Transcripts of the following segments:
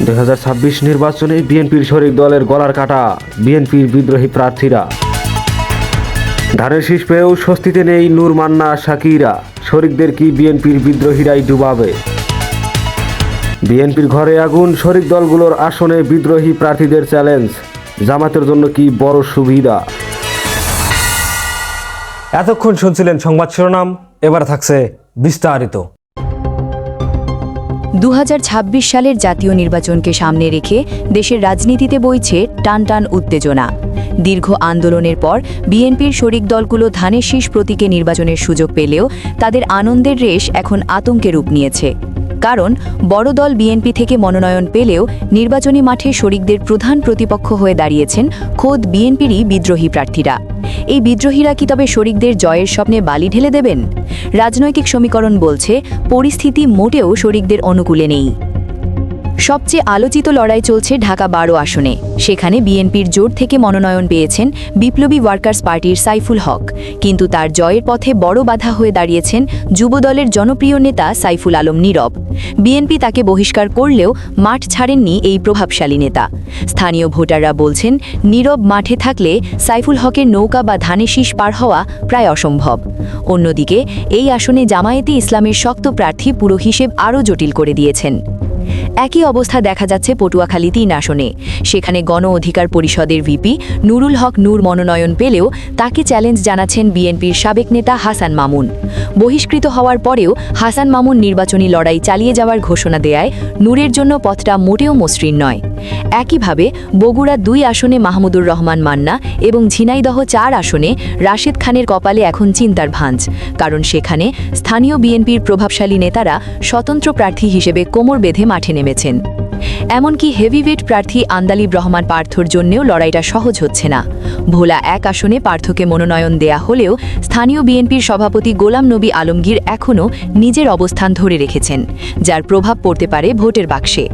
2026 নির্বাচনে বিএনপির শরিক দলের গলার কাটা বিএনপির বিদ্রোহী প্রার্থীরা। ধানের শীষ পেয়েও স্বস্তিতে নেই নূর মান্না শাকিরা, শরিকদের কি বিএনপির বিদ্রোহীরাই ডুবাবে? বিএনপির ঘরে আগুন, শরিক দলগুলোর আসনে বিদ্রোহী প্রার্থীদের চ্যালেঞ্জ, জামাতের জন্য কি বড় সুবিধা? এতক্ষণ শুনছিলেন সংবাদ শিরোনাম, এবার থাকছে বিস্তারিত। 2026 সালের জাতীয় নির্বাচনকে সামনে রেখে দেশের রাজনীতিতে বইছে টানটান উত্তেজনা। দীর্ঘ আন্দোলনের পর বিএনপির শরিক দলগুলো ধানের শীষ প্রতীকে নির্বাচনের সুযোগ পেলেও তাদের আনন্দের রেশ এখন আতঙ্কে রূপ নিয়েছে। কারণ বড় দল বিএনপি থেকে মনোনয়ন পেলেও নির্বাচনী মাঠে শরিকদের প্রধান প্রতিপক্ষ হয়ে দাঁড়িয়েছেন খোদ বিএনপিরই বিদ্রোহী প্রার্থীরা। এই বিদ্রোহীরা কি তবে শরিকদের জয়ের স্বপ্নে বালি ঢেলে দেবেন? রাজনৈতিক সমীকরণ বলছে পরিস্থিতি মোটেও শরিকদের অনুকূলে নেই। সবচেয়ে আলোচিত লড়াই চলছে ঢাকা 12 আসনে। সেখানে বিএনপির জোট থেকে মনোনয়ন পেয়েছেন বিপ্লবী ওয়ার্কার্স পার্টির সাইফুল হক, কিন্তু তার জয়ের পথে বড় বাধা হয়ে দাঁড়িয়েছেন যুবদলের জনপ্রিয় নেতা সাইফুল আলম নীরব। বিএনপি তাকে বহিষ্কার করলেও মাঠ ছাড়েননি এই প্রভাবশালী নেতা। স্থানীয় ভোটাররা বলছেন, নীরব মাঠে থাকলে সাইফুল হকের নৌকা বা ধানের শীষ পার হওয়া প্রায় অসম্ভব। অন্যদিকে এই আসনে জামায়াতে ইসলামের শক্ত প্রার্থী পুরো হিসেব আরও জটিল করে দিয়েছেন। একই অবস্থা দেখা যাচ্ছে পটুয়াখালী 3 আসনে। সেখানে গণ অধিকার পরিষদের ভিপি নুরুল হক নূর মনোনয়ন পেলেও তাকে চ্যালেঞ্জ জানাচ্ছেন বিএনপির সাবেক নেতা হাসান মামুন। বহিষ্কৃত হওয়ার পরেও হাসান মামুন নির্বাচনী লড়াই চালিয়ে যাওয়ার ঘোষণা দেয়ায় নূরের জন্য পথটা মোটেও মসৃণ নয়। একইভাবে বগুড়া 2 আসনে মাহমুদুর রহমান মান্না এবং ঝিনাইদহ 4 আসনে রাশেদ খানের কপালে এখন চিন্তার ভাঁজ, কারণ সেখানে স্থানীয় বিএনপির প্রভাবশালী নেতারা স্বতন্ত্র প্রার্থী হিসেবে কোমর বেঁধে মাঠে নেমেছেন। এমনকি হেভিওয়েট প্রার্থী আন্দালিব রহমান পার্থর জন্যেও লড়াইটা সহজ হচ্ছে না। ভোলা 1 আসনে পার্থকে মনোনয়ন দেয়া হলেও স্থানীয় বিএনপির সভাপতি গোলাম নবী আলমগীর এখনও নিজের অবস্থান ধরে রেখেছেন, যার প্রভাব পড়তে পারে ভোটের বাক্সে।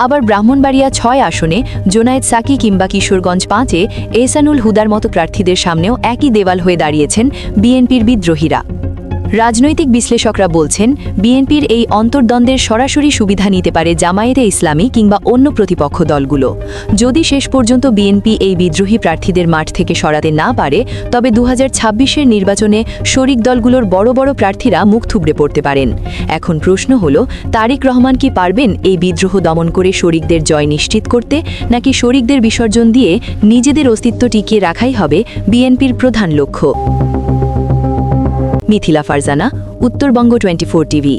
আবার ব্রাহ্মণবাড়িয়া 6 আসনে জোনায়েদ সাকি কিংবা কিশোরগঞ্জ 5-এ এহসানুল হুদার মতো প্রার্থীদের সামনেও একই দেওয়াল হয়ে দাঁড়িয়েছেন বিএনপির বিদ্রোহীরা। রাজনৈতিক বিশ্লেষকরা বলছেন, বিএনপির এই অন্তর্দ্বন্দ্বের সরাসরি সুবিধা নিতে পারে জামায়াতে ইসলামী কিংবা অন্য প্রতিপক্ষ দলগুলো। যদি শেষ পর্যন্ত বিএনপি এই বিদ্রোহী প্রার্থীদের মাঠ থেকে সরাতে না পারে, তবে 2026-এর নির্বাচনে শরিক দলগুলোর বড় বড় প্রার্থীরা মুখ থুবড়ে পড়তে পারেন। এখন প্রশ্ন হলো, তারেক রহমান কি পারবেন এই বিদ্রোহ দমন করে শরিকদের জয় নিশ্চিত করতে, নাকি শরিকদের বিসর্জন দিয়ে নিজেদের অস্তিত্ব টিকিয়ে রাখাই হবে বিএনপির প্রধান লক্ষ্য? মিথিলা ফারজানা, উত্তরবঙ্গ 24 টিভি।